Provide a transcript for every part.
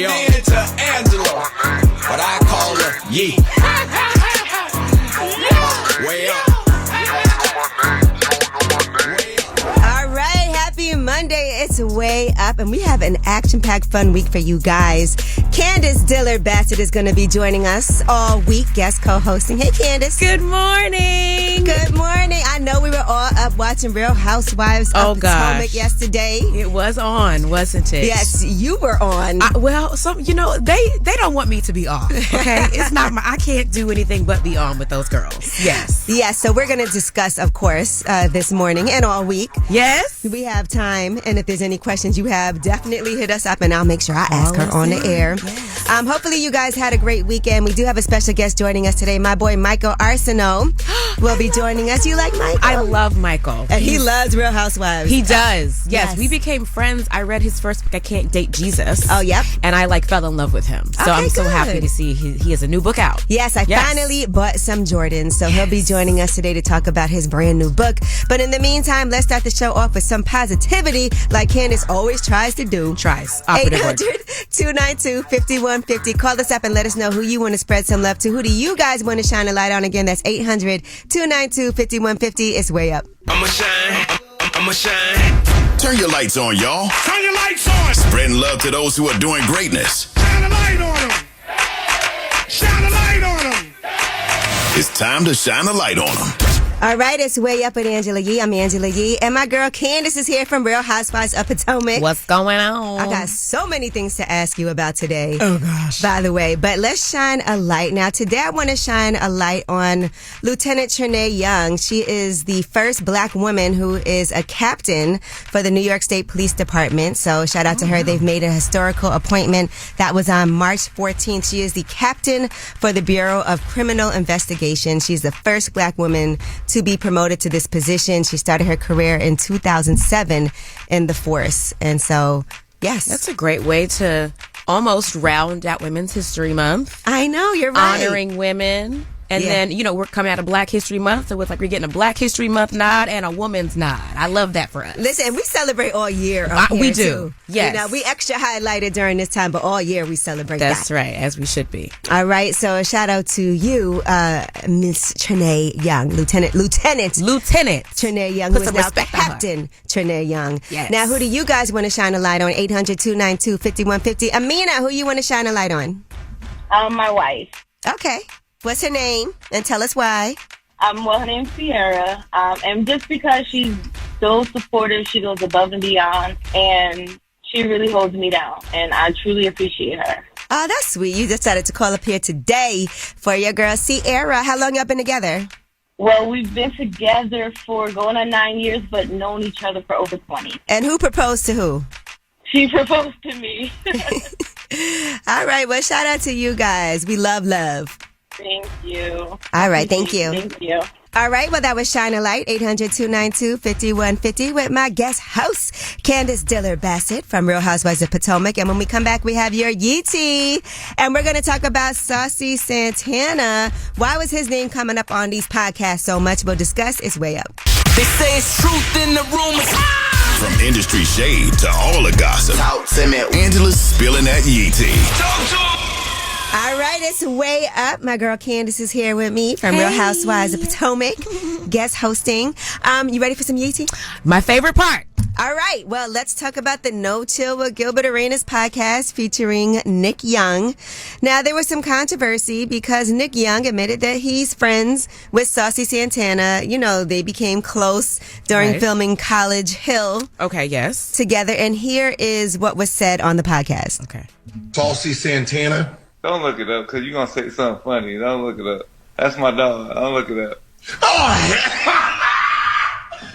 moved into Angela, but I call her Yee. Way up. All right, happy Monday. It's Way Up, and we have an action-packed fun week for you guys. Candice Dillard Bassett is going to be joining us all week, guest co-hosting. Hey, Candice. Good morning. Good morning. I know we were all up watching Real Housewives of Potomac yesterday. It was on, wasn't it? Yes, you were on. They don't want me to be off, okay? It's not I can't do anything but be on with those girls. Yes. Yes, so we're going to discuss, of course, this morning and all week. Yes. We have time, and if there's any questions you have, definitely hit us up, and I'll make sure I ask her on the air. Yes. Hopefully you guys had a great weekend. We do have a special guest joining us today. My boy Michael Arceneaux will be joining us. You like Michael? I love Michael. And he loves Real Housewives. He does. Yes. We became friends. I read his first book, I Can't Date Jesus. Oh, yep. And I fell in love with him. So I'm so happy to see he has a new book out. Yes, I finally bought some Jordans. So he'll be joining us today to talk about his brand new book. But in the meantime, let's start the show off with some positivity like Candice always tries to do. 800-292-5150. Call us up and let us know who you want to spread some love to. Who do you guys want to shine a light on? Again, that's 800-292-5150. It's Way Up. I'ma shine. Turn your lights on, y'all. Turn your lights on. Spreading love to those who are doing greatness. Shine a light on them. Shine a light on them. It's time to shine a light on them. All right, it's Way Up with Angela Yee. I'm Angela Yee. And my girl Candice is here from Real Housewives of Potomac. What's going on? I got so many things to ask you about today. Oh, gosh. By the way, but let's shine a light. Now, today I want to shine a light on Lieutenant Trinae Young. She is the first black woman who is a captain for the New York State Police Department. So shout out to her. They've made a historical appointment. That was on March 14th. She is the captain for the Bureau of Criminal Investigation. She's the first black woman to be promoted to this position. She started her career in 2007 in the force. And so, yes. That's a great way to almost round out Women's History Month. I know, you're right. Honoring women. And then, we're coming out of Black History Month, so it's like we're getting a Black History Month nod and a woman's nod. I love that for us. Listen, we celebrate all year. We do. Too. Yes. We extra highlighted during this time, but all year we celebrate That's right, as we should be. All right, so a shout out to you, Miss Trinae Young, Lieutenant Trinae Young, who is now Captain Trinae Young. Yes. Now, who do you guys want to shine a light on? 800-292-5150. Amina, who you want to shine a light on? My wife. Okay. What's her name? And tell us why. Her name's Sierra. And just because she's so supportive, she goes above and beyond, and she really holds me down, and I truly appreciate her. Oh, that's sweet. You decided to call up here today for your girl, Sierra. How long y'all been together? Well, we've been together for going on 9 years, but known each other for over 20. And who proposed to who? She proposed to me. All right. Well, shout out to you guys. We love. Thank you. All right. Thank you. Thank you. All right. Well, that was Shine a Light, 800-292-5150 with my guest host, Candice Dillard Bassett from Real Housewives of Potomac. And when we come back, we have your Yeetie. And we're going to talk about Saucy Santana. Why was his name coming up on these podcasts so much? We'll discuss. It's Way Up. They say it's truth in the rumors. From industry shade to all the gossip, Talk to me. Angela's spilling that Yeetie. Talk to him. All right, it's Way Up. My girl Candice is here with me from Real Housewives of Potomac, guest hosting. You ready for some Yeetie? My favorite part. All right, well, let's talk about the No Chill with Gilbert Arenas podcast featuring Nick Young. Now, there was some controversy because Nick Young admitted that he's friends with Saucy Santana. They became close during filming College Hill. Okay, yes. Together, and here is what was said on the podcast. Okay. Saucy Santana. Don't look it up, because you're going to say something funny. Don't look it up. That's my dog. Don't look it up. Oh,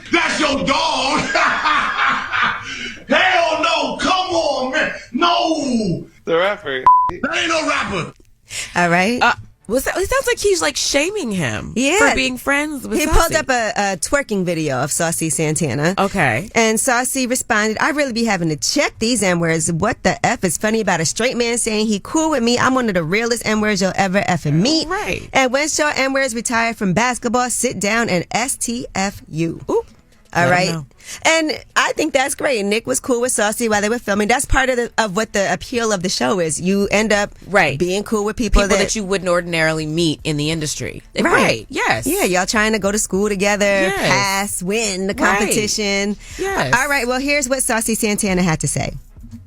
that's your dog. Hell no. Come on, man. No. The rapper. That ain't no rapper. All right. It sounds like he's shaming him for being friends with Saucy. He pulled up a twerking video of Saucy Santana. Okay. And Saucy responded, I really be having to check these N-words. What the F is funny about a straight man saying he cool with me? I'm one of the realest N-words you'll ever effing meet. Right. And when your N-words retired from basketball, sit down and STFU. Ooh. All Let 'em right. know. And I think that's great. Nick was cool with Saucy while they were filming. That's part of what the appeal of the show is. You end up being cool with people that you wouldn't ordinarily meet in the industry. Right. Yes. Yeah, y'all trying to go to school together, Yes. pass, win the competition. Yes. All right, well, here's what Saucy Santana had to say.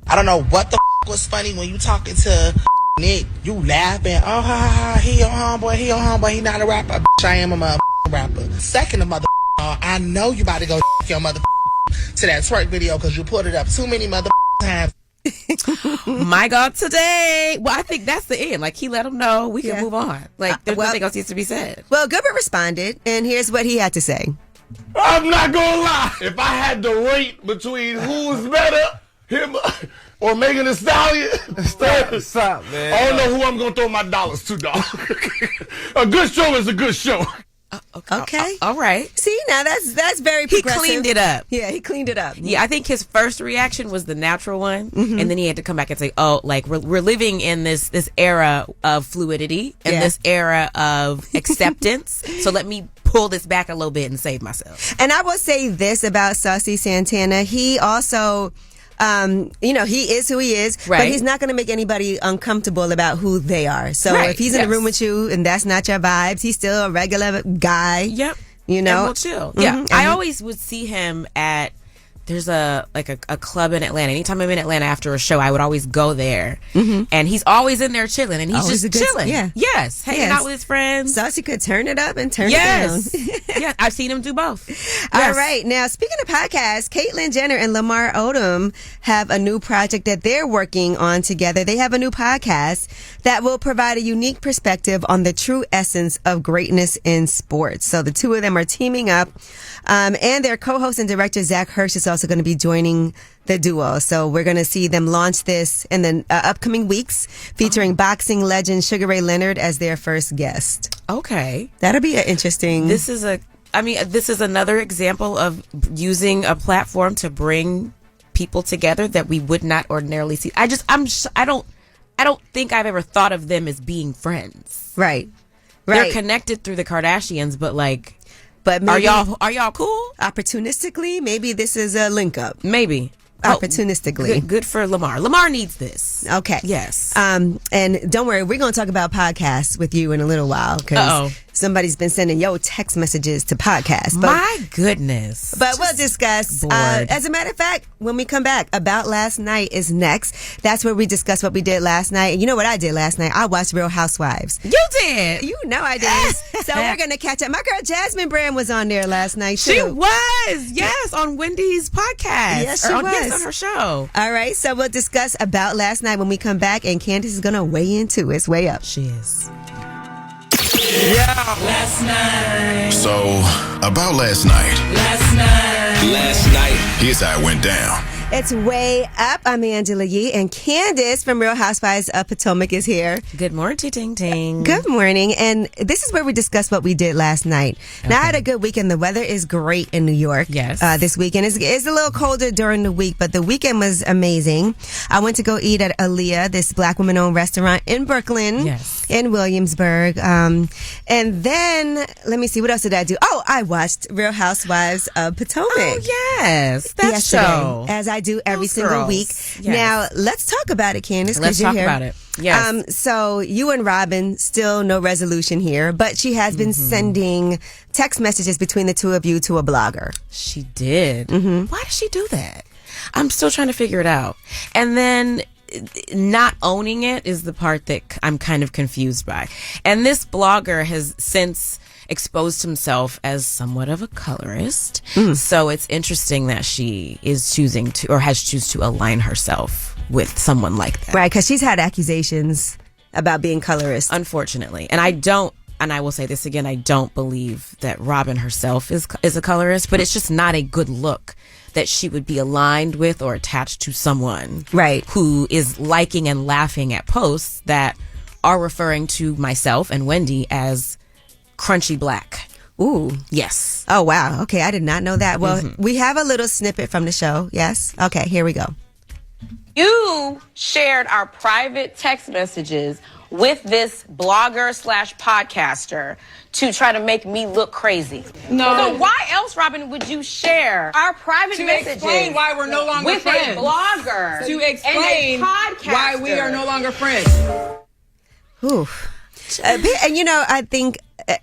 I don't know what the was funny when you talking to Nick. You laughing. Oh, ha, ha, ha. He your homeboy. He not a rapper. Bitch, I am a rapper. Second of mother, I know you about to go your mother to that twerk video because you put it up too many mother times. My God, today. Well, I think that's the end. Like, he let him know we can move on. Like, there's nothing else needs to be said. Well, Gilbert responded, and here's what he had to say. I'm not gonna lie. If I had to rate between who's better, him or Megan Thee Stallion, Stop, man. I don't know who I'm gonna throw my dollars to, dog. A good show is a good show. Okay. All right. See, now that's very He progressive. cleaned it up. Yeah, he cleaned it up. Yeah, I think his first reaction was the natural one, and then he had to come back and say, "Oh, like we're living in this era of fluidity and this era of acceptance. So let me pull this back a little bit and save myself." And I will say this about Saucy Santana. He also, he is who he is, but he's not going to make anybody uncomfortable about who they are. So if he's in the room with you and that's not your vibes, he's still a regular guy. Yep. You know? And we'll chill. Yeah. I always would see him at, there's a club in Atlanta. Anytime I'm in Atlanta after a show, I would always go there. And he's always in there chilling. And he's Always just a good- chilling. yeah. Yes. Hanging out with his friends. Saucy could turn it up and turn it Yes. down. Yeah. I've seen him do both. All right. Now, speaking of podcasts, Caitlyn Jenner and Lamar Odom have a new project that they're working on together. They have a new podcast that will provide a unique perspective on the true essence of greatness in sports. So the two of them are teaming up. And their co-host and director, Zach Hirsch, is also going to be joining the duo. So we're going to see them launch this in the upcoming weeks, featuring boxing legend Sugar Ray Leonard as their first guest. Okay. That'll be an interesting... This is another example of using a platform to bring people together that we would not ordinarily see. I don't think I've ever thought of them as being friends. Right. They're connected through the Kardashians, but like, but maybe, are y'all cool? Opportunistically, maybe this is a link up. Maybe. Opportunistically. Good for Lamar. Lamar needs this. Okay. Yes. And don't worry, we're going to talk about podcasts with you in a little while because somebody's been sending text messages to podcasts. But, my goodness. But we'll discuss. As a matter of fact, when we come back, About Last Night is next. That's where we discuss what we did last night. And you know what I did last night? I watched Real Housewives. You did. You know I did. So we're going to catch up. My girl Jasmine Brand was on there last night too. She was. Yes, on Wendy's podcast. Yes, she was. Yes, on her show. All right, so we'll discuss About Last Night when we come back, and Candice is going to weigh in too. It's way up. She is. Yeah. Last night. So, about last night. Last night. Here's how it went down. It's way up. I'm Angela Yee, and Candice from Real Housewives of Potomac is here. Good morning, ting ting. Good morning, and this is where we discuss what we did last night. Now, I had a good weekend. The weather is great in New York. Yes. This weekend is a little colder during the week, but the weekend was amazing. I went to go eat at Aaliyah, this black woman-owned restaurant in Brooklyn. Yes. In Williamsburg. And then, let me see, what else did I do? Oh, I watched Real Housewives of Potomac. Oh, yes. That yesterday, show. as I do every single week. Yes. Now, let's talk about it, Candice. Let's talk about it. Yes. So you and Robin, still no resolution here, but she has been sending text messages between the two of you to a blogger. She did. Why did she do that? I'm still trying to figure it out. And then not owning it is the part that I'm kind of confused by. And this blogger has since exposed himself as somewhat of a colorist. So it's interesting that she is choosing to, or has chosen to align herself with someone like that. Right, because she's had accusations about being colorist. Unfortunately. And I will say this again, I don't believe that Robin herself is a colorist, but it's just not a good look that she would be aligned with or attached to someone who is liking and laughing at posts that are referring to myself and Wendy as crunchy black. Ooh. Yes. Oh, wow. Okay, I did not know that. Well, we have a little snippet from the show. Yes? Okay, here we go. You shared our private text messages with this blogger slash podcaster to try to make me look crazy. No. So why else, Robin, would you share our private messages? To explain why we're no longer with friends. a blogger. To explain and a podcaster. why we are no longer friends. Oof. And you know, I think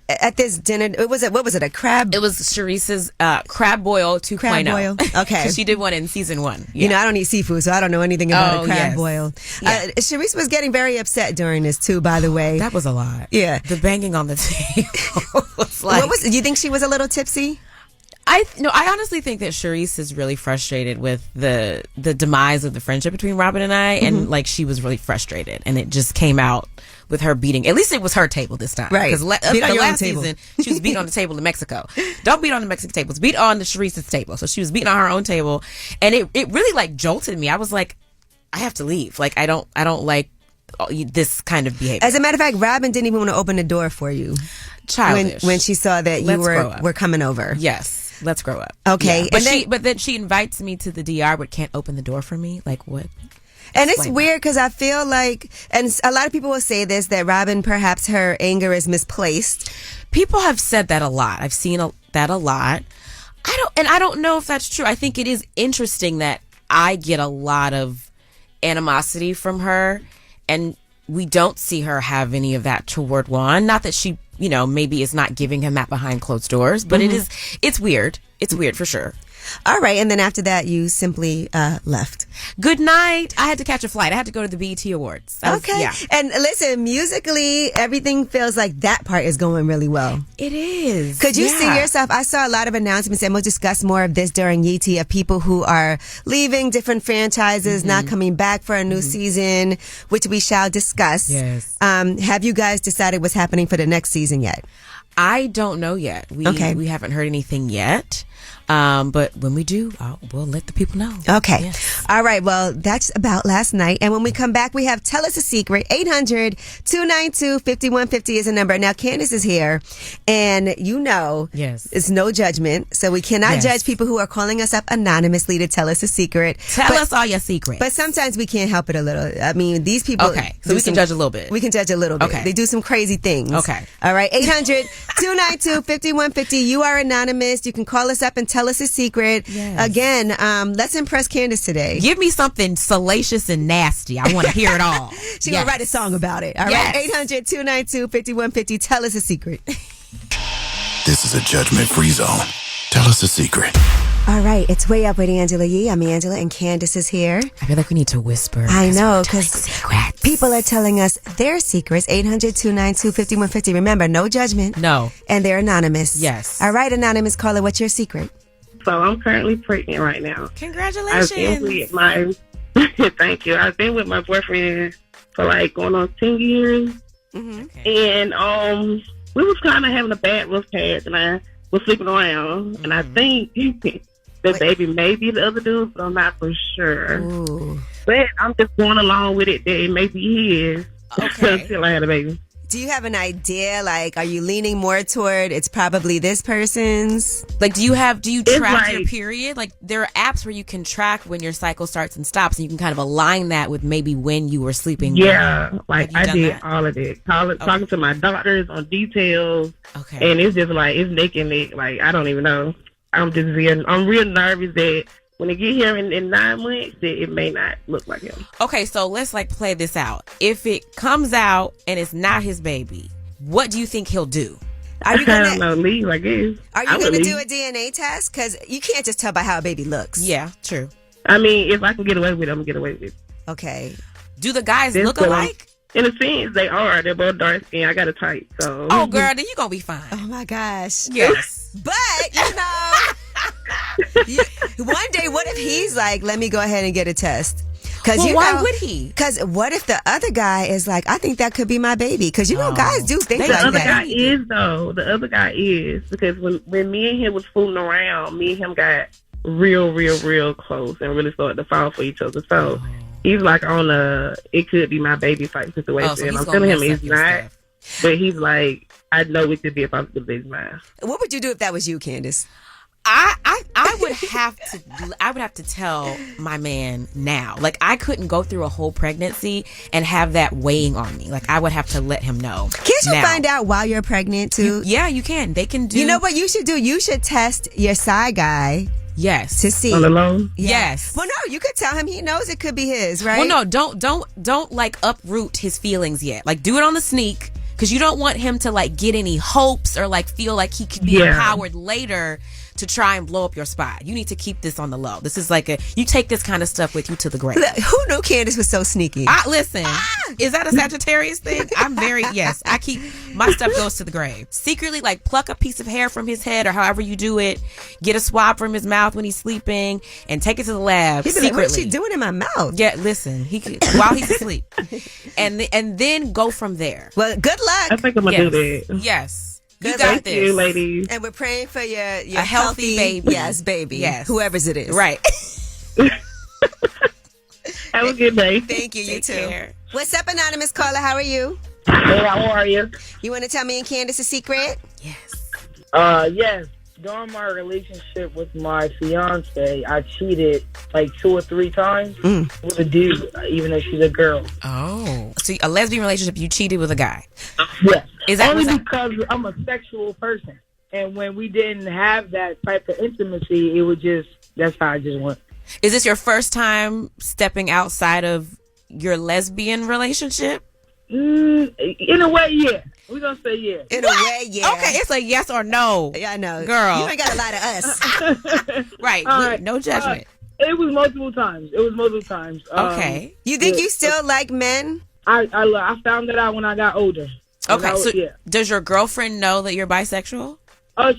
at this dinner, what was it, a crab? It was Sharice's crab boil 2.0. Crab boil, okay. She did one in season 1. Yeah. You know, I don't eat seafood, so I don't know anything about a crab yes. boil. Yeah. Sharice was getting very upset during this too, by the way. That was a lot. Yeah. The banging on the table was like... Do you think she was a little tipsy? I honestly think that Sharice is really frustrated with the demise of the friendship between Robin and I, and like she was really frustrated, and it just came out with her beating. At least it was her table this time, right? Because beat on the your own last table. season she was beating on the table in Mexico. Don't beat on the Mexican tables. Beat on the Sharice's table. So she was beating on her own table, and it really like jolted me. I was like, I have to leave. Like I don't like this kind of behavior. As a matter of fact, Robin didn't even want to open the door for you. Childish. When she saw that you were coming over. Yes. Let's grow up. Okay. Yeah. But then she invites me to the DR but can't open the door for me. Like what? And it's weird because I feel like, and a lot of people will say this, that Robin, perhaps her anger is misplaced. People have said that a lot. I've seen that a lot. I don't know if that's true. I think it is interesting that I get a lot of animosity from her, and we don't see her have any of that toward Juan. Not that she, maybe is not giving him that behind closed doors, but it's weird. It's weird for sure. All right. And then after that, you simply left. Good night. I had to catch a flight. I had to go to the BET Awards. Okay. Yeah. And listen, musically, everything feels like that part is going really well. It is. Could you see yourself? I saw a lot of announcements, and we'll discuss more of this during YT, of people who are leaving different franchises, not coming back for a new season, which we shall discuss. Yes. Have you guys decided what's happening for the next season yet? I don't know yet. We haven't heard anything yet. But when we do, we'll let the people know. Okay. Yes. All right. Well, that's about last night. And when we come back, we have Tell Us a Secret. 800-292-5150 is a number. Now, Candice is here, and yes, it's no judgment. So we cannot judge people who are calling us up anonymously to tell us a secret. Tell us all your secrets. But sometimes we can't help it a little. I mean, these people. Okay. So we can judge a little bit. We can judge a little bit. Okay. They do some crazy things. Okay. All right. 800-292-5150. You are anonymous. You can call us up and tell us a secret. Yes. Again, let's impress Candice today. Give me something salacious and nasty. I want to hear it all. She's going to write a song about it. All right. 800-292-5150. Tell us a secret. This is a judgment-free zone. Tell us a secret. All right. It's Way Up with Angela Yee. I'm Angela, and Candice is here. I feel like we need to whisper. I know, because people are telling us their secrets. 800-292-5150. Remember, no judgment. No. And they're anonymous. Yes. All right, anonymous caller, what's your secret? So I'm currently pregnant right now. Congratulations. I've been with thank you. I've been with my boyfriend for like going on 10 years. Mm-hmm. Okay. And we was kind of having a bad rough patch, and I was sleeping around. And I think the baby may be the other dude, but I'm not for sure. Ooh. But I'm just going along with it that maybe he is until I had a baby. Do you have an idea? Like, are you leaning more toward it's probably this person's? Like, do you track your period? Like, there are apps where you can track when your cycle starts and stops, and you can kind of align that with maybe when you were sleeping. Yeah, like I did that? all of it. Talking to my doctors on details. Okay. And it's just like, it's making it, like, I don't even know. I'm real nervous that when it get here in 9 months, that it may not look like him. Okay, so let's play this out. If it comes out and it's not his baby, what do you think he'll do? Are you gonna leave? I guess. Are you going to do a DNA test? Because you can't just tell by how a baby looks. Yeah, true. I mean, if I can get away with it, I'm gonna get away with it. Okay. Do the guys look alike? In a sense, they are. They're both dark skin. I got a type, so. Oh, girl, then you gonna be fine. Oh my gosh. Yes. But one day, what if he's like, let me go ahead and get a test? Well, why would he? Because what if the other guy is like, I think that could be my baby? Because guys do think like that. The other guy is, though. The other guy is. Because when me and him was fooling around, me and him got real close and really started to fall for each other. So he's like on it could be my baby type situation. So I'm telling him it's not. But he's like, I know it could be a possibility of mine. What would you do if that was you, Candice? I would have to tell my man now. Like, I couldn't go through a whole pregnancy and have that weighing on me. Like, I would have to let him know. Can't you find out while you're pregnant too? You can. They can do. You know what you should do? You should test your side guy. Yes. To see. All alone? Yes. Well, no, you could tell him. He knows it could be his, right? Well, no, don't like uproot his feelings yet. Like, do it on the sneak, because you don't want him to like get any hopes or like feel like he could be empowered later to try and blow up your spot. You need to keep this on the low. This is like you take this kind of stuff with you to the grave. Look, who knew Candice was so sneaky? Listen, is that a Sagittarius thing? I keep, my stuff goes to the grave. Secretly, like, pluck a piece of hair from his head or however you do it, get a swab from his mouth when he's sleeping, and take it to the lab secretly. Like, what is she doing in my mouth? Yeah, listen, while he's asleep. And then go from there. Well, good luck. I think I'm going to do that. Yes. You got Thank this. you, ladies. And we're praying for your a healthy baby. Yes, baby. Yes. Whoever's it is. Right. Have a good day. Thank you. You too. Care. What's up, anonymous caller? How are you? Hey, how are you? You want to tell me and Candice a secret? Yes. Yes. During my relationship with my fiance, I cheated like 2 or 3 times with a dude, even though she's a girl. Oh. So a lesbian relationship, you cheated with a guy? Yes. Is that only because I'm a sexual person. And when we didn't have that type of intimacy, it was just, that's how I just went. Is this your first time stepping outside of your lesbian relationship? In a way, yeah. We're going to say yeah. In a way, yeah. Okay, it's a yes or no. Yeah, I know. Girl. You ain't got to lie to us. Right. No judgment. It was multiple times. Okay. You think you still like men? I found that out when I got older. Okay, does your girlfriend know that you're bisexual?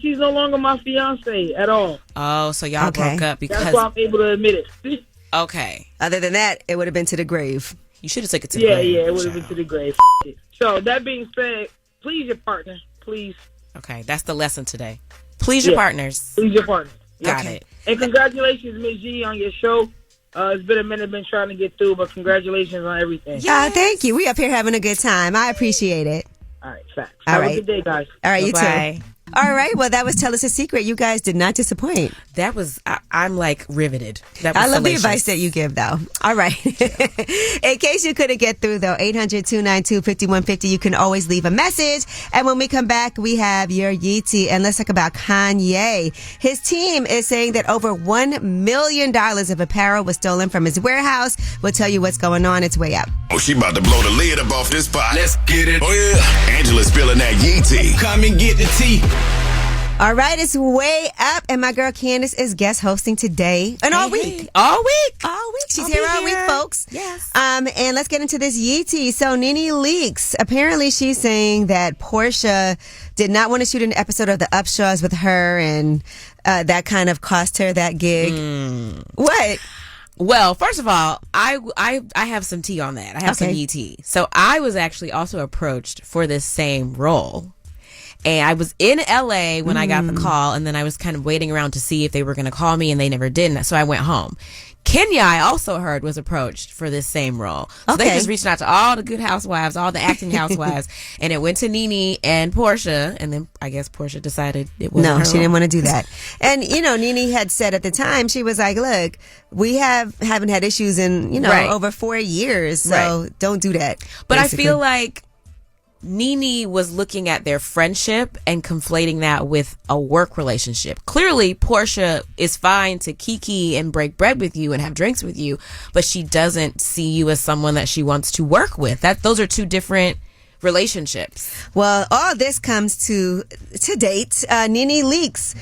She's no longer my fiance at all. Oh, so y'all broke up because... That's why I'm able to admit it. Okay. Other than that, it would have been to the grave. You should have taken it to the grave. Yeah, it would have been to the grave. So, that being said, please your partner. Please. Okay, that's the lesson today. Please your partners. Please your partner. Got it. And congratulations, Ms. G, on your show. It's been a minute, been trying to get through, but congratulations on everything. Yeah, thank you. We up here having a good time. I appreciate it. All right, facts. All Have right. a good day, guys. All right, Bye-bye. You too. All right, well, that was Tell Us a Secret. You guys did not disappoint. That was, I'm like riveted. That was I love salacious. the advice that you give, though. All right. In case you couldn't get through, though, 800-292-5150, you can always leave a message. And when we come back, we have your Yeetie. And let's talk about Kanye. His team is saying that over $1 million of apparel was stolen from his warehouse. We'll tell you what's going on. It's way up. Oh, she about to blow the lid up off this pot. Let's get it. Oh, yeah. Angela's spilling that yee tea. Come and get the tea. All right, it's way up, and my girl Candice is guest hosting today and all week. All week. She's I'll here be all week, here. folks. Yes. And let's get into this Yeetie. So Nene Leaks, apparently she's saying that Portia did not want to shoot an episode of The Upshaws with her, and that kind of cost her that gig. What? Well, first of all, I have some tea on that. I have some tea. So I was actually also approached for this same role. And I was in LA when I got the call, and then I was kind of waiting around to see if they were going to call me, and they never did. So I went home. Kenya, I also heard, was approached for this same role. So they just reached out to all the good housewives, all the acting housewives, and it went to Nene and Portia, and then I guess Portia decided it wasn't her she role. didn't want to do that. And, Nene had said at the time, she was like, look, we haven't had issues in, over 4 years, so don't do that. But basically. I feel like Nene was looking at their friendship and conflating that with a work relationship. Clearly, Portia is fine to kiki and break bread with you and have drinks with you, but she doesn't see you as someone that she wants to work with. Those are two different relationships. Well, all this comes to date. Nene Leaks.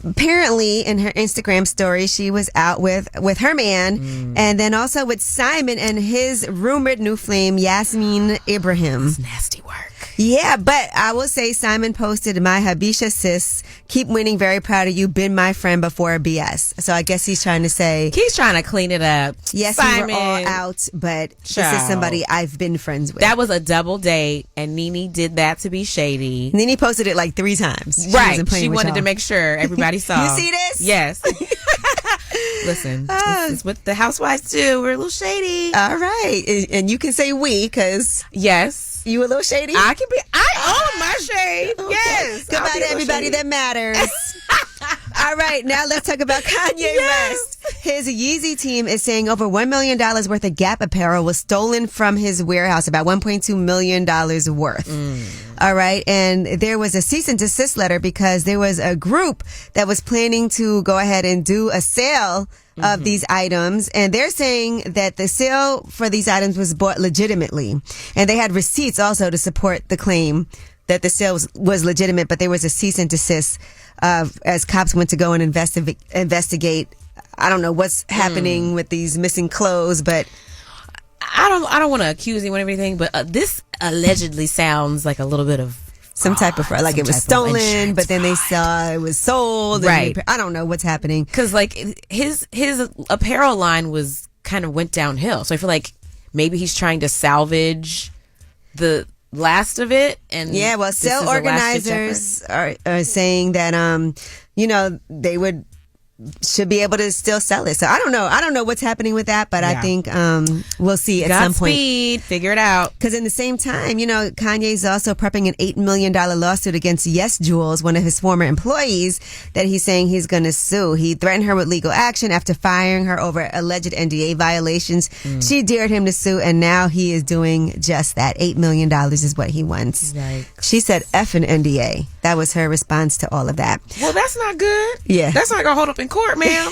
Apparently, in her Instagram story, she was out with her man, and then also with Simon and his rumored new flame, Yasmin Ibrahim. That's nasty work. Yeah, but I will say Simon posted, my Habisha sis, keep winning, very proud of you, been my friend before BS. So I guess he's trying to say... He's trying to clean it up. Yes, Simon, we were all out, but this is somebody I've been friends with. That was a double date, and Nene did that to be shady. Nene posted it like 3 times. She wanted to make sure everybody saw. You see this? Yes. Listen, this is what the housewives do. We're a little shady. All right. And you can say we, because... Yes. You a little shady? I own my shade. Okay. Yes. Goodbye to everybody that matters. All All right, now let's talk about Kanye West. His Yeezy team is saying over $1 million worth of Gap apparel was stolen from his warehouse, about $1.2 million worth. All right, and there was a cease and desist letter because there was a group that was planning to go ahead and do a sale of these items, and they're saying that the sale for these items was bought legitimately, and they had receipts also to support the claim that the sale was legitimate, but there was a cease and desist as cops went to go and investigate. I don't know what's happening with these missing clothes, but I don't want to accuse anyone of anything, but this allegedly sounds like a little bit of some type of fraud, like it was stolen, but then they saw it was sold. Right. I don't know what's happening. Because like his apparel line went downhill. So I feel like maybe he's trying to salvage the last of it. And yeah, well, sale organizers are saying that they should be able to still sell it. So I don't know what's happening with that, but I think we'll see at some point. Figure it out. Because in the same time, Kanye's also prepping an $8 million lawsuit against Yes Jules, one of his former employees, that he's saying he's going to sue. He threatened her with legal action after firing her over alleged NDA violations. She dared him to sue, and now he is doing just that. $8 million is what he wants. Yikes. She said F an NDA. That was her response to all of that. Well, that's not good. Yeah. That's not going to hold up in court, ma'am.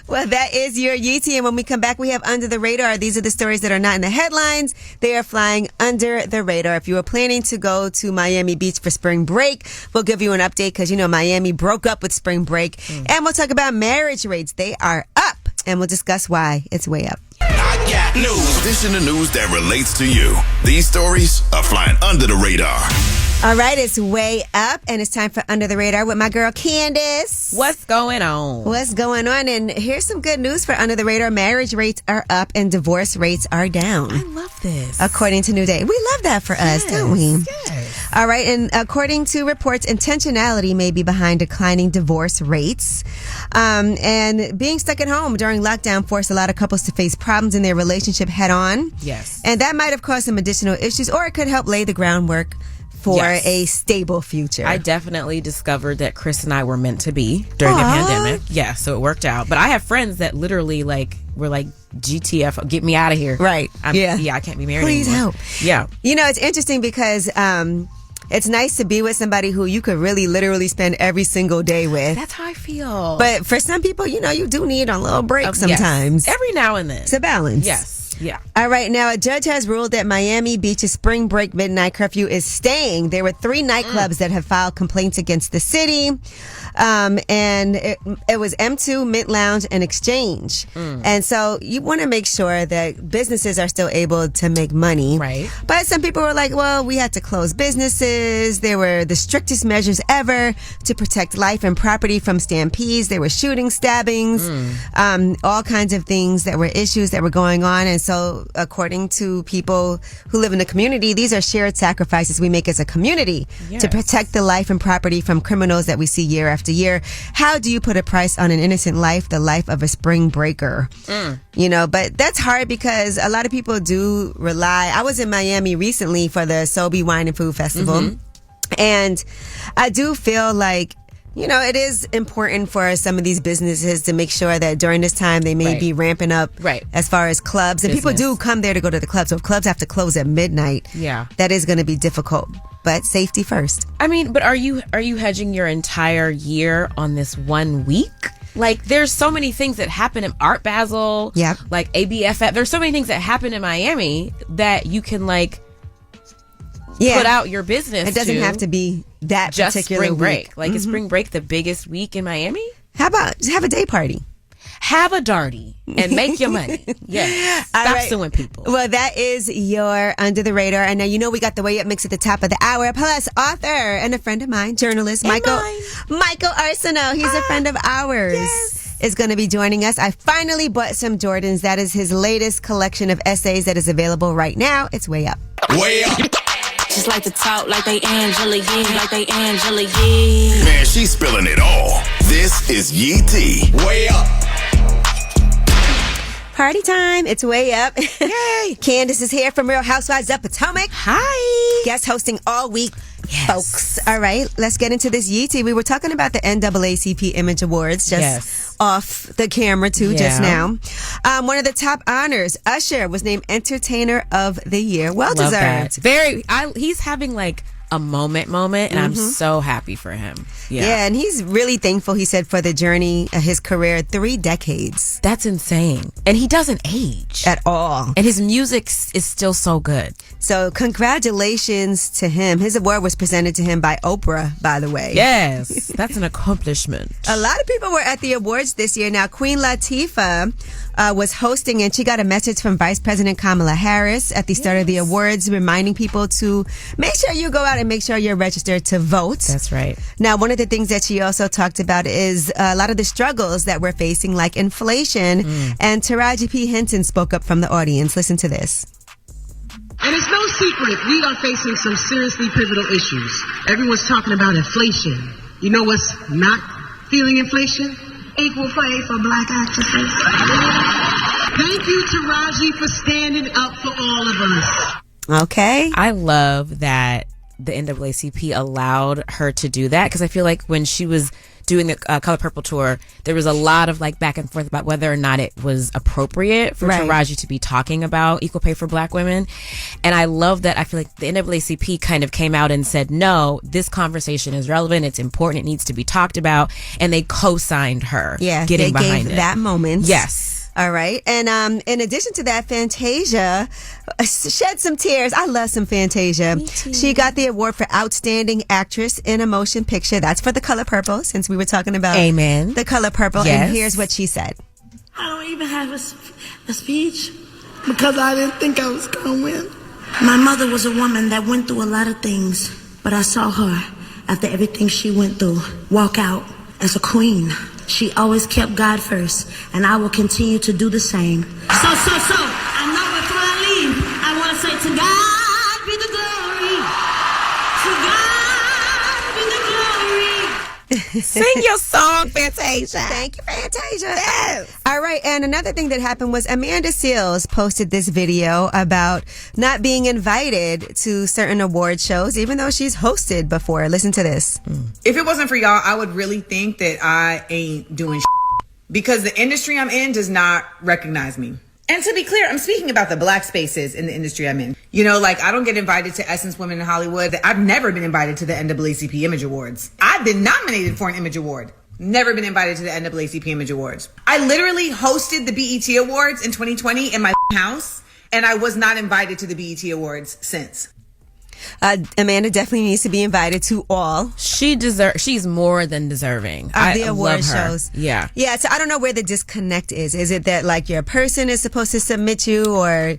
Well, that is your Yeetie. And when we come back, we have Under the Radar. These are the stories that are not in the headlines. They are flying under the radar. If you were planning to go to Miami Beach for spring break, we'll give you an update because, Miami broke up with spring break. And we'll talk about marriage rates. They are up. And we'll discuss why it's way up. I got news. This in the news that relates to you. These stories are flying under the radar. All right, it's way up, and it's time for Under the Radar with my girl, Candice. What's going on? What's going on? And here's some good news for Under the Radar. Marriage rates are up and divorce rates are down. I love this. According to New Day. We love that for us, don't we? Yes. All right, and according to reports, intentionality may be behind declining divorce rates. And being stuck at home during lockdown forced a lot of couples to face problems in their relationship head on. Yes. And that might have caused some additional issues, or it could help lay the groundwork for a stable future. I definitely discovered that Chris and I were meant to be during the pandemic. Yeah, so it worked out. But I have friends that literally were like, GTF, get me out of here. Right. Yeah, I can't be married Please anymore. help. Yeah. It's interesting because it's nice to be with somebody who you could really literally spend every single day with. That's how I feel. But for some people, you do need a little break sometimes. Yes. Every now and then. It's a balance. Yes. Yeah. All right. Now, a judge has ruled that Miami Beach's spring break midnight curfew is staying. There were 3 nightclubs that have filed complaints against the city. And it was M2, Mint Lounge, and Exchange. And so you want to make sure that businesses are still able to make money. Right. But some people were like, well, we had to close businesses. There were the strictest measures ever to protect life and property from stampedes. There were shooting, stabbings, all kinds of things that were issues that were going on. And so according to people who live in the community, these are shared sacrifices we make as a community to protect the life and property from criminals that we see year after year. How do you put a price on an innocent life, the life of a spring breaker? But that's hard because a lot of people do rely. I was in Miami recently for the Sobe Wine and Food Festival. And I do feel like it is important for some of these businesses to make sure that during this time they may be ramping up as far as clubs. And people do come there to go to the clubs. So if clubs have to close at midnight, that is going to be difficult. But safety first. I mean, but are you hedging your entire year on this 1 week? Like, there's so many things that happen in Art Basel, like ABFF. There's so many things that happen in Miami that you can put out your business. It doesn't have to be that just particular spring break. week. Like, is spring break the biggest week in Miami? How about have a day party? Have a darty and make your money. Stop suing people. Well, that is your Under the Radar. And now we got the Way Up mix at the top of the hour. Plus, author and a friend of mine, journalist Michael Arceneaux. He's a friend of ours. Is going to be joining us. I finally bought some Jordans. That is his latest collection of essays that is available right now. It's Way Up. Way Up. Just like to talk like they Angela Yee. Man, she's spilling it all. This is Yee T. Way Up. Party time. It's Way Up. Yay. Candice is here from Real Housewives of Potomac. Hi. Guest hosting all week folks. All right, let's get into this Yeetie. We were talking about the NAACP Image Awards just off the camera too just now. One of the top honors, Usher was named Entertainer of the Year. Well deserved. He's having like a moment, and I'm so happy for him. Yeah, and he's really thankful, he said, for the journey of his career, 3 decades. That's insane. And he doesn't age. At all. And his music is still so good. So congratulations to him. His award was presented to him by Oprah, by the way. Yes, that's an accomplishment. A lot of people were at the awards this year. Now, Queen Latifah was hosting, and she got a message from Vice President Kamala Harris at the start of the awards, reminding people to make sure you go out and make sure you're registered to vote. That's right. Now, one of the things that she also talked about is a lot of the struggles that we're facing, like inflation. And Taraji P. Henson spoke up from the audience. Listen to this. And it's no secret, we are facing some seriously pivotal issues. Everyone's talking about inflation. You know what's not feeling inflation? Equal pay for black actresses. Thank you, Taraji, for standing up for all of us. Okay. I love that the NAACP allowed her to do that, because I feel like when she was doing the Color Purple tour, there was a lot of like back and forth about whether or not it was appropriate for Taraji to be talking about equal pay for black women. And I love that. I feel like the NAACP kind of came out and said, no, this conversation is relevant. It's important. It needs to be talked about. And they co-signed her. Yeah, getting they behind gave it. that moment. Yes. All right. And in addition to that, Fantasia shed some tears. I love some Fantasia. She got the award for Outstanding Actress in a Motion Picture. That's for The Color Purple, since we were talking about The Color Purple. Yes. And here's what she said. I don't even have a speech because I didn't think I was going to win. My mother was a woman that went through a lot of things, but I saw her, after everything she went through, walk out as a queen. She always kept God first, and I will continue to do the same. So, I know before I leave, I want to say to God be the glory. To God be the glory. Sing your song, Fantasia. Thank you, Fantasia. Yes. All right, and another thing that happened was Amanda Seale posted this video about not being invited to certain award shows, even though she's hosted before. Listen to this. If it wasn't for y'all, I would really think that I ain't doing because the industry I'm in does not recognize me. And to be clear, I'm speaking about the black spaces in the industry I'm in. You know, like I don't get invited to Essence Women in Hollywood. I've never been invited to the NAACP Image Awards. I've been nominated for an Image Award. Never been invited to the NAACP Image Awards. I literally hosted the BET Awards in 2020 in my house, and I was not invited to the BET Awards since. Amanda definitely needs to be invited to all. She's more than deserving of the award shows. Yeah. So I don't know where the disconnect is. Is it that like your person is supposed to submit you, or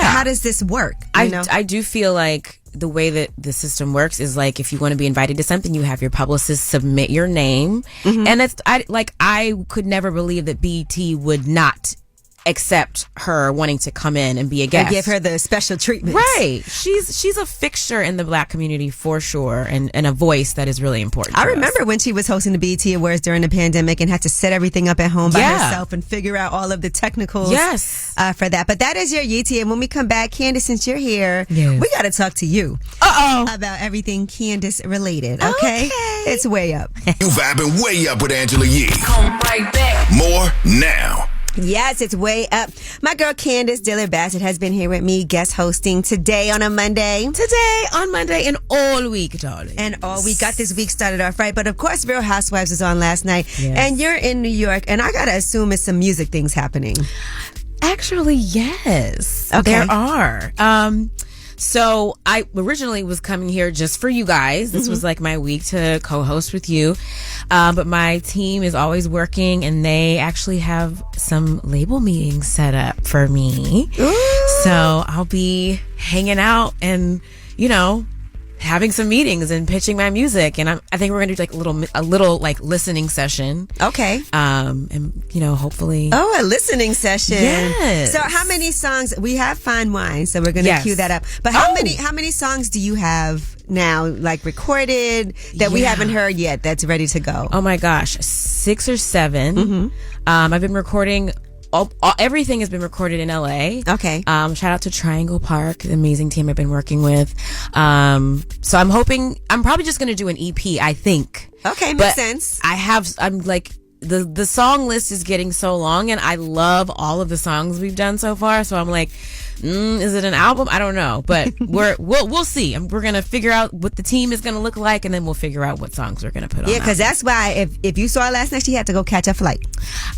how does this work? I do feel like the way that the system works is like if you want to be invited to something, you have your publicist submit your name, and I could never believe that BET would not accept her wanting to come in and be a guest. And give her the special treatment. Right. She's a fixture in the black community for sure, and a voice that is really important. I remember when she was hosting the BET Awards during the pandemic and had to set everything up at home by herself and figure out all of the technicals for that. But that is your Yeetie. And when we come back, Candice, since you're here, we got to talk to you about everything Candice related. Okay? It's Way Up. You vibing way up with Angela Yee. Come right back. More now. Yes, it's Way Up. My girl Candice Dillard Bassett has been here with me, guest hosting today on a Monday. And all week, darling. And all week. Got this week started off right. But of course, Real Housewives was on last night. Yes. And you're in New York. And I got to assume it's some music things happening. Actually, yes. Okay. There are. So I originally was coming here just for you guys. This was like my week to co-host with you. But my team is always working, and they actually have some label meetings set up for me. Ooh. So I'll be hanging out and, having some meetings and pitching my music. And I think we're going to do like a little like listening session. Okay. And hopefully. Oh, a listening session. Yes. So how many songs? We have Fine Wine, so we're going to cue that up. But how many songs do you have now, like recorded that we haven't heard yet that's ready to go? Oh my gosh. 6 or 7. I've been recording everything has been recorded in LA. Okay. Shout out to Triangle Park, the amazing team I've been working with. So I'm hoping, I'm probably just going to do an EP, I think. Okay, makes sense. I'm like, the song list is getting so long, and I love all of the songs we've done so far. So I'm like, is it an album? I don't know, but we'll see. We're gonna figure out what the team is gonna look like, and then we'll figure out what songs we're gonna put on. Yeah, because that's why if you saw her last night, she had to go catch a flight.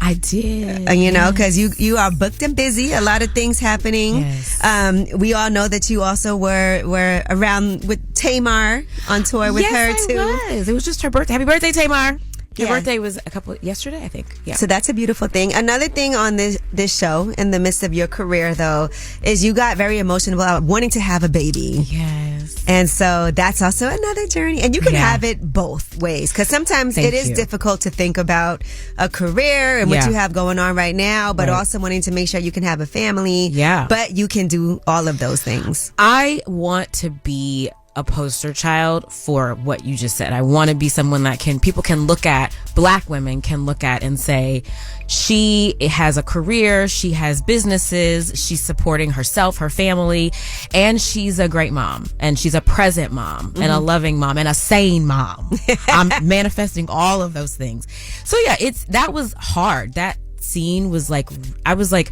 I did. You know, because you are booked and busy. A lot of things happening. Yes. We all know that you also were around with Tamar on tour with her too. Yes, it was just her birthday. Happy birthday, Tamar. Your birthday was yesterday, I think. Yeah. So that's a beautiful thing. Another thing on this show, in the midst of your career, though, is you got very emotional about wanting to have a baby. Yes. And so that's also another journey. And you can have it both ways. Because sometimes it is difficult to think about a career and what you have going on right now, but also wanting to make sure you can have a family. Yeah. But you can do all of those things. I want to be a poster child for what you just said. I want to be someone that people can look at, Black women can look at and say, she has a career, she has businesses, she's supporting herself, her family, and she's a great mom, and she's a present mom, and a loving mom, and a sane mom. I'm manifesting all of those things. So yeah, that was hard. That scene was like, I was like,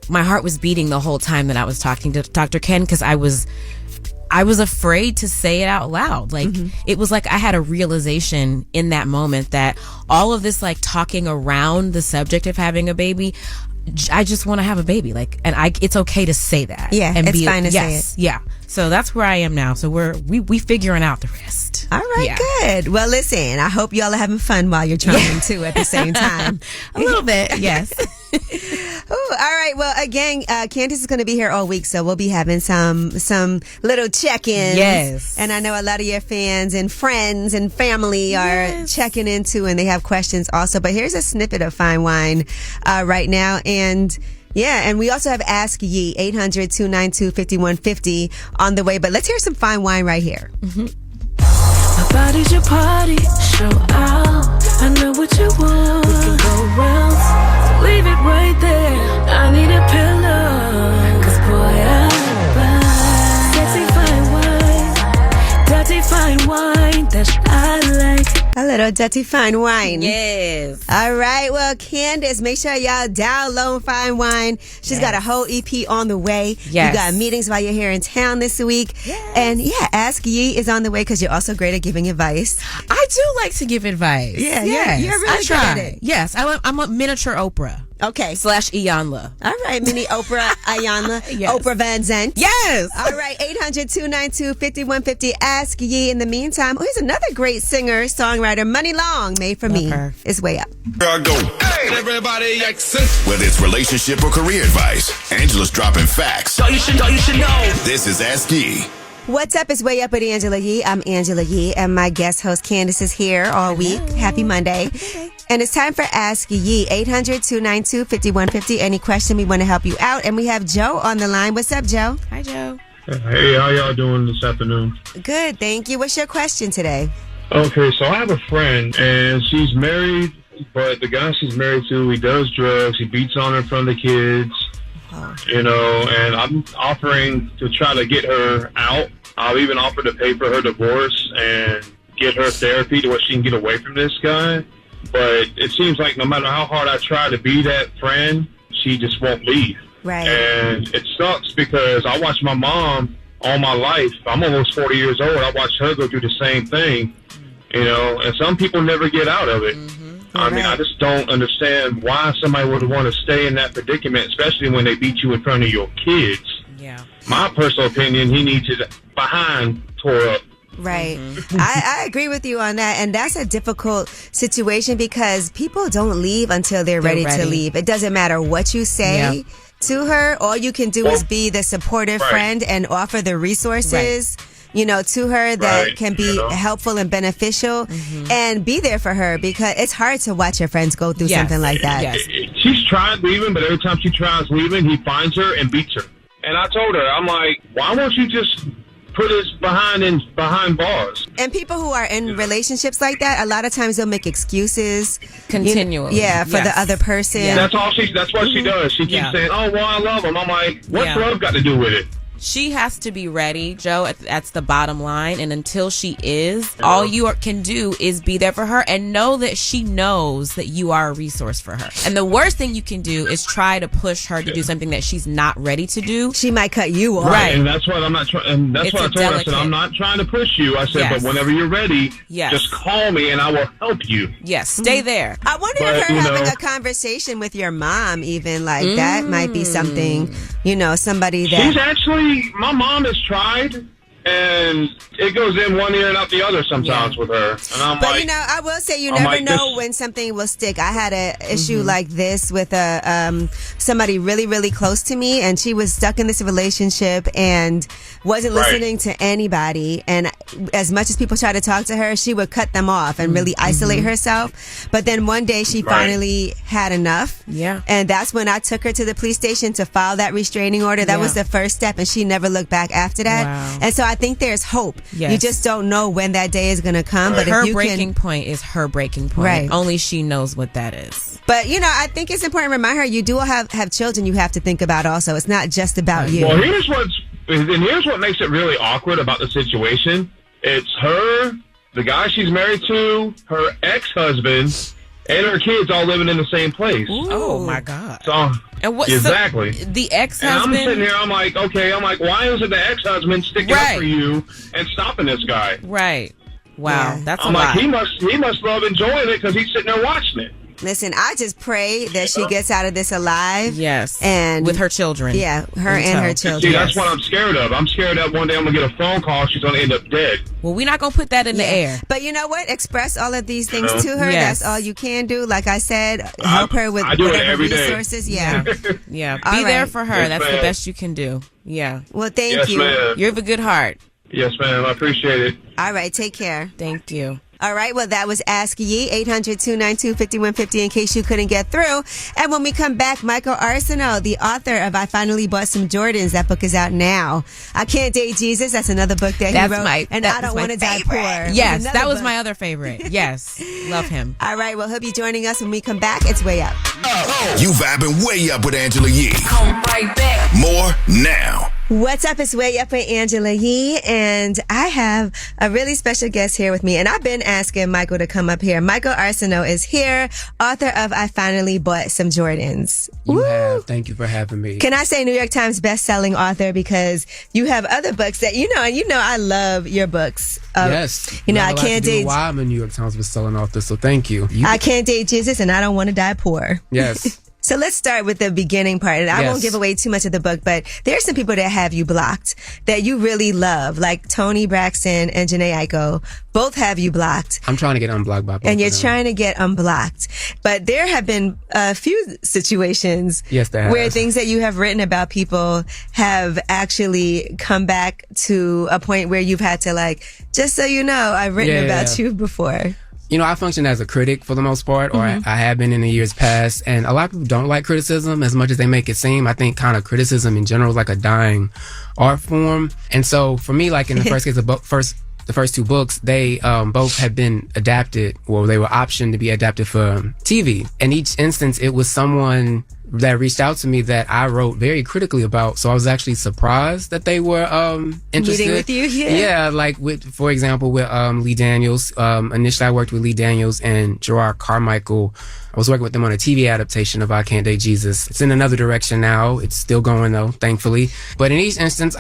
my heart was beating the whole time that I was talking to Dr. Ken, because I was afraid to say it out loud. Like, it was like I had a realization in that moment that all of this, like, talking around the subject of having a baby, I just want to have a baby. Like, and it's okay to say that. Yeah, and it's fine to say it. Yeah. So that's where I am now. So we figuring out the rest. All right, good. Well, listen, I hope y'all are having fun while you're trying too at the same time. A little bit, yes. Ooh, all right. Well, again, Candice is going to be here all week, so we'll be having some little check-ins. Yes. And I know a lot of your fans and friends and family are checking in too, and they have questions also. But here's a snippet of Fine Wine right now. And yeah, and we also have Ask Ye, 800-292-5150 on the way. But let's hear some Fine Wine right here. My body's your party, show out. I know what you want. We can go round. Leave it right there. I need a pillow. 'Cause boy, I buy sexy fine wine, dirty fine wine. That's what I like. A little dirty fine wine. Yes. All right. Well, Candice, make sure y'all download Fine Wine. She's got a whole EP on the way. Yes. You got meetings while you're here in town this week. Yes. And yeah, Ask Ye is on the way because you're also great at giving advice. I do like to give advice. Yeah, yes. you're really good at it. Yes, I'm a miniature Oprah. Okay. / Iyanla. All right, mini Oprah, Ayanna, Yes. Oprah Van Zandt. Yes. All right, 800-292-5150. Ask Ye. In the meantime, here's another great singer, songwriter, Money Long, Made for Me. her. It's way up. Here I go. Hey, everybody accent. Whether it's relationship or career advice, Angela's dropping facts. You should know. This is Ask Ye. What's up? It's Way Up with Angela Yee. I'm Angela Yee, and my guest host Candice is here all week. Happy Monday. And it's time for Ask Yee, 800-292-5150. Any question, we want to help you out. And we have Joe on the line. What's up, Joe? Hi, Joe. Hey, how y'all doing this afternoon? Good, thank you. What's your question today? Okay, so I have a friend, and she's married, but the guy she's married to, he does drugs. He beats on her in front of the kids. You know, and I'm offering to try to get her out. I'll even offer to pay for her divorce and get her therapy to where she can get away from this guy. But it seems like no matter how hard I try to be that friend, she just won't leave. Right. And it sucks because I watched my mom all my life. I'm almost 40 years old. I watched her go through the same thing, you know, and some people never get out of it. I mean, I just don't understand why somebody would want to stay in that predicament, especially when they beat you in front of your kids. Yeah. My personal opinion, he needs his behind tore up. Right. I agree with you on that. And that's a difficult situation because people don't leave until they're ready to leave. It doesn't matter what you say to her. All you can do is be the supportive friend and offer the resources. You know, to her that can be helpful and beneficial, and be there for her because it's hard to watch your friends go through something like that. She's tried leaving, but every time she tries leaving, he finds her and beats her. And I told her, I'm like, why won't you just put his behind bars. And people who are in relationships like that, a lot of times they'll make excuses continually. For the other person. Yeah. That's what she does. She keeps saying, "Oh, well, I love him." I'm like, what's love got to do with it? She has to be ready, Joe. That's the bottom line. And until she is, all you can do is be there for her and know that she knows that you are a resource for her. And the worst thing you can do is try to push her to do something that she's not ready to do. She might cut you off. Right. And that's what I'm not trying. And that's what I told her. I said, I'm not trying to push you. I said, but whenever you're ready, just call me and I will help you. Yes. Stay there. I wonder if her having a conversation with your mom, even like that might be something, somebody that. She's actually, my mom has tried, and it goes in one ear and out the other sometimes with her. And I'm but I will say you never know when something will stick. I had an issue like this with somebody really, really close to me, and she was stuck in this relationship and wasn't listening to anybody. And as much as people tried to talk to her, she would cut them off and really isolate herself. But then one day she finally had enough. Yeah. And that's when I took her to the police station to file that restraining order. That was the first step, and she never looked back after that. Wow. And so I think there's hope. Yes. You just don't know when that day is going to come. But her if you breaking point is her breaking point. Right. Only she knows what that is. But, I think it's important to remind her you do have children you have to think about also. It's not just about you. Well, here's what makes it really awkward about the situation. It's her, the guy she's married to, her ex-husband, and her kids all living in the same place. Ooh. Oh, my God. So, exactly. So the ex-husband? And I'm sitting here, I'm like, why isn't the ex-husband sticking up for you and stopping this guy? Right. Wow, that's a lot. I'm like, he must love enjoying it because he's sitting there watching it. Listen, I just pray that she gets out of this alive. Yes. And with her children. Yeah, her and her children. See, that's what I'm scared of. I'm scared that one day I'm going to get a phone call. She's going to end up dead. Well, we're not going to put that in the air. But you know what? Express all of these things to her. Yes. That's all you can do. Like I said, help her with whatever resources. Yeah. Yeah. Be there for her. Yes, that's ma'am. the best you can do. Yeah. Well, thank you. Ma'am. You have a good heart. Yes, ma'am. I appreciate it. All right. Take care. Thank you. All right, well, that was Ask Ye, 800-292-5150 in case you couldn't get through. And when we come back, Michael Arceneaux, the author of I Finally Bought Some Jordans, that book is out now. I Can't Date Jesus, that's another book that he wrote. And I Don't Want to Die Poor. Yes, that was my other favorite. Yes, love him. All right, well, he'll be joining us when we come back. It's Way Up. You vibing way up with Angela Yee. Come right back. More now. What's up? It's Way Up with Angela Yee, and I have a really special guest here with me, and I've been asking Michael to come up here. Michael Arceneaux is here, author of I Finally Bought Some Jordans. You have. Thank you for having me. Can I say New York Times best-selling author, because you have other books that, I love your books. Yes. I Can't Date. Why I'm a New York Times best-selling author, so thank you. I Can't Date Jesus, and I Don't Want to Die Poor. Yes. So let's start with the beginning part. And I won't give away too much of the book, but there are some people that have you blocked that you really love, like Toni Braxton and Jhené Aiko. Both have you blocked. I'm trying to get unblocked by both And you're of them. trying to get unblocked. But there have been a few situations where things that you have written about people have actually come back to a point where you've had to, just so you know, I've written about you before. I function as a critic for the most part, or I have been in the years past, and a lot of people don't like criticism as much as they make it seem. I think kind of criticism in general is like a dying art form. And so for me, like in the first case of the first two books, they both had been adapted, or they were optioned to be adapted for TV. In each instance, it was someone that reached out to me that I wrote very critically about. So I was actually surprised that they were interested. Meeting with you? Yeah, for example, with Lee Daniels. Initially, I worked with Lee Daniels and Gerard Carmichael. I was working with them on a TV adaptation of I Can't Date Jesus. It's in another direction now. It's still going, though, thankfully. But in each instance,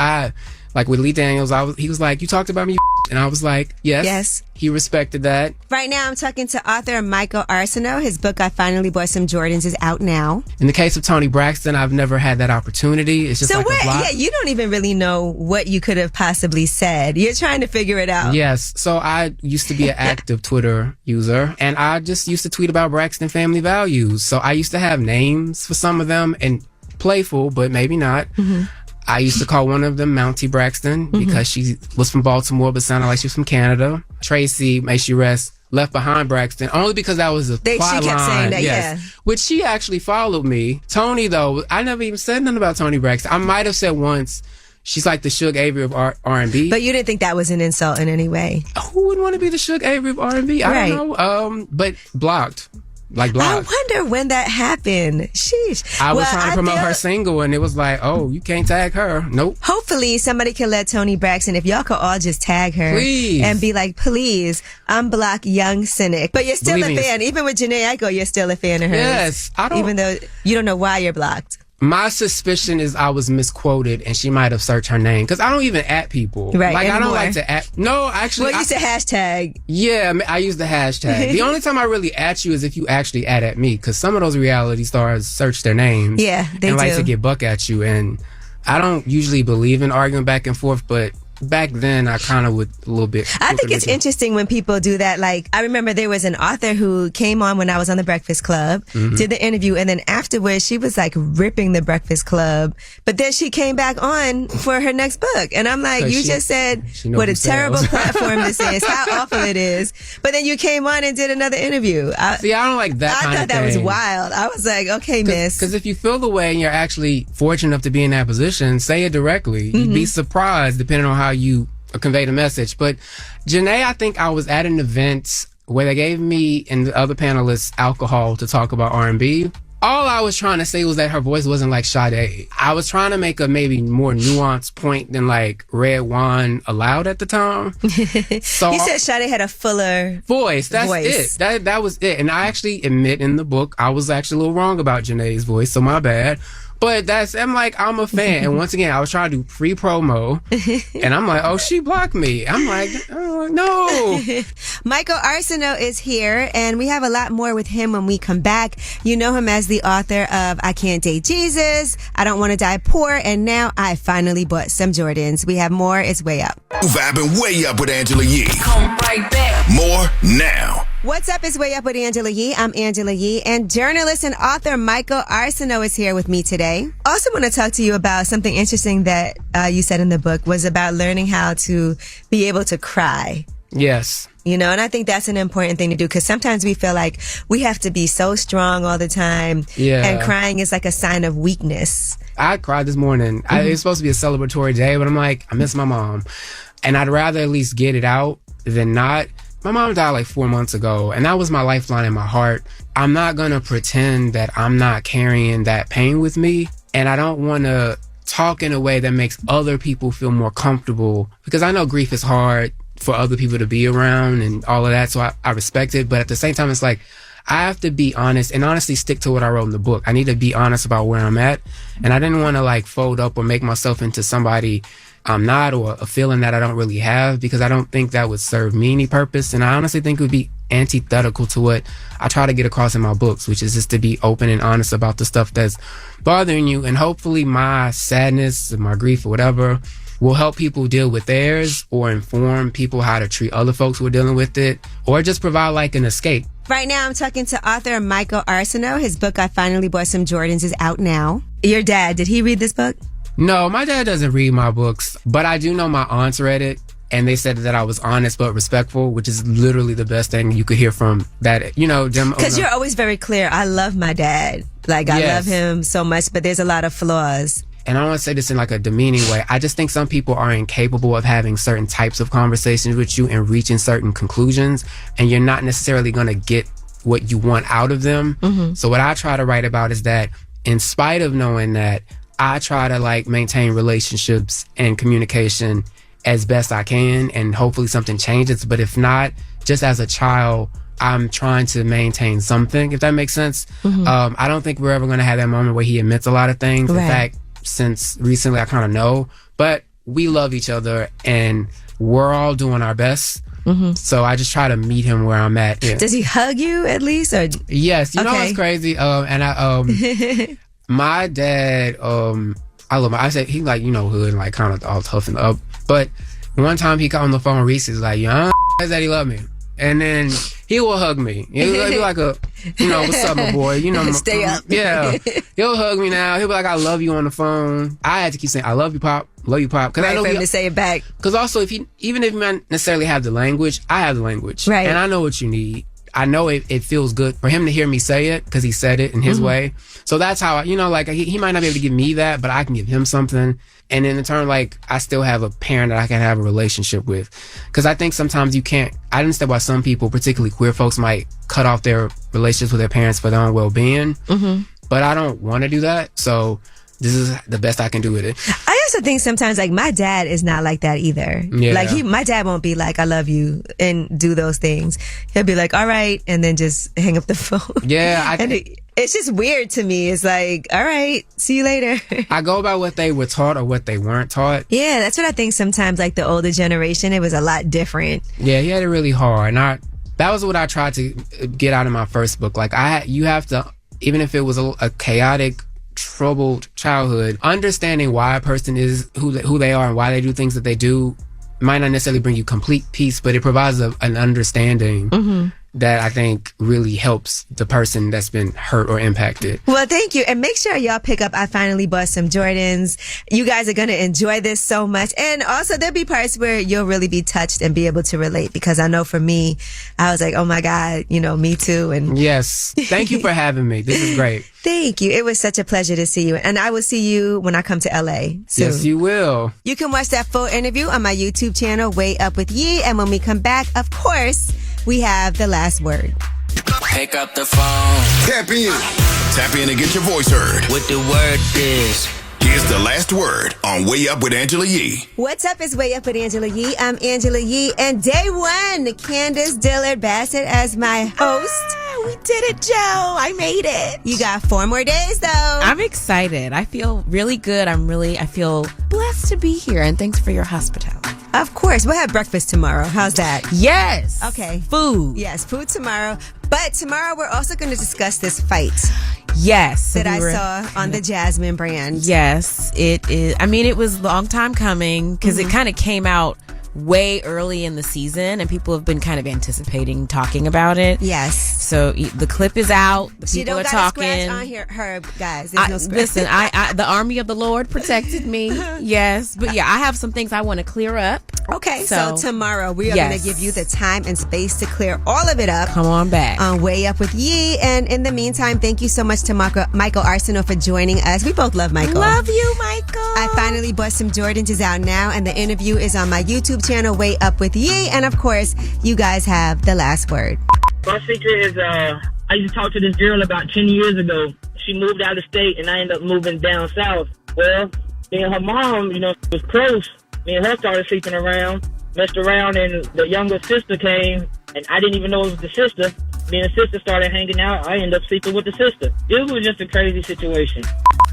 with Lee Daniels, he was like, "You talked about me," and I was like, yes. He respected that. Right now, I'm talking to author Michael Arceneaux. His book, I Finally Bought Some Jordans, is out now. In the case of Toni Braxton, I've never had that opportunity. It's just a block. Yeah, you don't even really know what you could have possibly said. You're trying to figure it out. Yes. So I used to be an active Twitter user, and I just used to tweet about Braxton family values. So I used to have names for some of them, and playful, but maybe not. Mm-hmm. I used to call one of them Mountie Braxton because she was from Baltimore but sounded like she was from Canada. Tracy, may she rest, left behind Braxton, only because that was a plot line. She kept saying that, yeah. Which she actually followed me. Toni, though, I never even said nothing about Toni Braxton. I might have said once she's like the Suge Avery of R&B. But you didn't think that was an insult in any way? Who wouldn't want to be the Suge Avery of R&B? I don't know. But blocked. Like blocked. I wonder when that happened. Sheesh. I was trying to promote her single, and it was like, oh, you can't tag her. Nope. Hopefully somebody can let Toni Braxton, if y'all could all just tag her. Please. And be like, please, unblock Young Cynic. But you're still a fan. Even with Jhené Aiko, you're still a fan of hers. Yes. Even though you don't know why you're blocked. My suspicion is I was misquoted and she might have searched her name. Because I don't even @, people. Right. Like, anymore. I don't like to @. No, actually. Well, you said hashtag. Yeah, I use the hashtag. The only time I really @ you is if you actually @ me. Because some of those reality stars search their names. Yeah, they and do. like to get buck at you. And I don't usually believe in arguing back and forth, but back then I kind of would a little bit. I think it's interesting when people do that. Like, I remember there was an author who came on when I was on The Breakfast Club, did the interview, and then afterwards she was like ripping The Breakfast Club. But then she came back on for her next book. And I'm like, you just said what a terrible platform this is, how awful it is. But then you came on and did another interview. See, I don't like that kind of thing. I thought that was wild. I was like, okay, miss. Because if you feel the way and you're actually fortunate enough to be in that position, say it directly. You'd be surprised depending on how you convey the message. But Jhené, I think I was at an event where they gave me and the other panelists alcohol to talk about R&B. All I was trying to say was that her voice wasn't like Sade. I was trying to make a maybe more nuanced point than like red wine allowed at the time. So you said Sade had a fuller voice. That's it. That was it. And I actually admit in the book I was actually a little wrong about Jhené's voice, so my bad. But I'm a fan. And once again, I was trying to do free promo. And I'm like, oh, she blocked me. I'm like, oh, no. Michael Arceneaux is here, and we have a lot more with him when we come back. You know him as the author of I Can't Date Jesus, I Don't Want to Die Poor, and now I finally bought some Jordans. We have more. It's Way Up. Vibing way up with Angela Yee. Come right back. More now. What's up? It's Way Up with Angela Yee. I'm Angela Yee, and journalist and author Michael Arceneaux is here with me today. Also want to talk to you about something interesting that you said in the book was about learning how to be able to cry. Yes. You know, and I think that's an important thing to do because sometimes we feel like we have to be so strong all the time. Yeah. And crying is like a sign of weakness. I cried this morning. It's supposed to be a celebratory day, but I'm like, I miss my mom. And I'd rather at least get it out than not. My mom died like 4 months ago, and that was my lifeline in my heart. I'm not going to pretend that I'm not carrying that pain with me, and I don't want to talk in a way that makes other people feel more comfortable, because I know grief is hard for other people to be around and all of that, so I respect it. But at the same time, it's like, I have to be honest and honestly stick to what I wrote in the book. I need to be honest about where I'm at, and I didn't want to like fold up or make myself into somebody I'm not, or a feeling that I don't really have, because I don't think that would serve me any purpose. And I honestly think it would be antithetical to what I try to get across in my books, which is just to be open and honest about the stuff that's bothering you. And hopefully my sadness, my grief, or whatever will help people deal with theirs, or inform people how to treat other folks who are dealing with it, or just provide like an escape. Right now, I'm talking to author Michael Arceneaux. His book, I Finally Bought Some Jordans, is out now. Your dad, did he read this book? No, my dad doesn't read my books, but I do know my aunts read it, and they said that I was honest but respectful, which is literally the best thing you could hear from that, you know. Because you're always very clear. I love my dad. Like, I love him so much, but there's a lot of flaws. And I don't want to say this in like a demeaning way. I just think some people are incapable of having certain types of conversations with you and reaching certain conclusions, and you're not necessarily going to get what you want out of them. Mm-hmm. So what I try to write about is that in spite of knowing that, I try to like maintain relationships and communication as best I can, and hopefully something changes. But if not, just as a child, I'm trying to maintain something, if that makes sense. Mm-hmm. I don't think we're ever going to have that moment where he admits a lot of things. Right. In fact, since recently I kind of know, but we love each other and we're all doing our best. Mm-hmm. So I just try to meet him where I'm at. Yeah. Does he hug you at least? Or? Yes. You know what's crazy? My dad, I love him. I said he like, you know, hood and like kind of all tough and up. But one time he got on the phone with Reese, he's like, yeah, that he loved me. And then he will hug me. He'll be like a, you know, what's up, my boy? You know, stay up. Yeah. He'll hug me now. He'll be like, I love you on the phone. I had to keep saying, I love you, Pop. Love you, Pop. Cause I know for him to say it back. Because also, even if you might necessarily have the language, I have the language. Right. And I know what you need. I know it feels good for him to hear me say it because he said it in his way. So that's how, like he might not be able to give me that, but I can give him something. And in turn, like, I still have a parent that I can have a relationship with. Because I think sometimes you can't, I understand why some people, particularly queer folks, might cut off their relationships with their parents for their own well-being. But I don't want to do that. So this is the best I can do with it. I also think sometimes, like, my dad is not like that either. Yeah. Like, my dad won't be like, I love you, and do those things. He'll be like, all right, and then just hang up the phone. Yeah. It's just weird to me. It's like, all right, see you later. I go by what they were taught or what they weren't taught. Yeah, that's what I think sometimes, like, the older generation, it was a lot different. Yeah, he had it really hard. And that was what I tried to get out of my first book. Like, you have to, even if it was a chaotic, troubled childhood, understanding why a person is who they are and why they do things that they do might not necessarily bring you complete peace, but it provides an understanding that I think really helps the person that's been hurt or impacted. Well, thank you. And make sure y'all pick up I Finally Bought Some Jordans. You guys are going to enjoy this so much. And also there'll be parts where you'll really be touched and be able to relate, because I know for me, I was like, oh my God, me too. And yes. Thank you for having me. This is great. Thank you. It was such a pleasure to see you. And I will see you when I come to LA soon. Yes, you will. You can watch that full interview on my YouTube channel, Way Up With Yee. And when we come back, of course, we have the last word. Pick up the phone. Tap in. Tap in and get your voice heard. What the word is. Here's the last word on Way Up with Angela Yee. What's up? It's Way Up with Angela Yee. I'm Angela Yee. And day one, Candice Dillard Bassett as my host. We did it, Joe. I made it. You got 4 more days, though. I'm excited. I feel really good. I feel blessed to be here. And thanks for your hospitality. Of course. We'll have breakfast tomorrow. How's that? Yes. Okay. Food. Yes, food tomorrow. But tomorrow we're also going to discuss this fight. Yes. That I saw on the Jasmine brand. Yes, it is. I mean, it was a long time coming because it kind of came out way early in the season and people have been kind of anticipating talking about it. Yes. So the clip is out. The she people don't are got talking. A scratch on here, her guys. There's no scratch. Listen, I the army of the Lord protected me. Yes, but yeah, I have some things I want to clear up. Okay, so tomorrow we are going to give you the time and space to clear all of it up. Come on back on Way Up With Yee. And in the meantime, thank you so much to Michael Arceneaux for joining us. We both love Michael. Love you, Michael. I Finally Bought Some Jordans is out now, and the interview is on my YouTube channel, Way Up With Yee. And of course, you guys have the last word. My secret is I used to talk to this girl about 10 years ago. She moved out of state and I ended up moving down south. Well, me and her mom, was close. Me and her started sleeping around, messed around, and the younger sister came, and I didn't even know it was the sister. Me and the sister started hanging out. I ended up sleeping with the sister. It was just a crazy situation.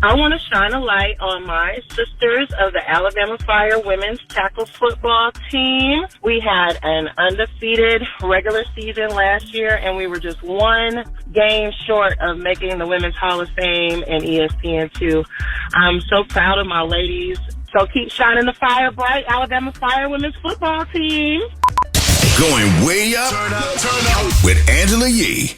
I want to shine a light on my sisters of the Alabama Fire women's tackle football team. We had an undefeated regular season last year, and we were just one game short of making the Women's Hall of Fame and ESPN2. I'm so proud of my ladies. So keep shining the fire bright, Alabama Fire women's football team. Going way up with Angela Yee.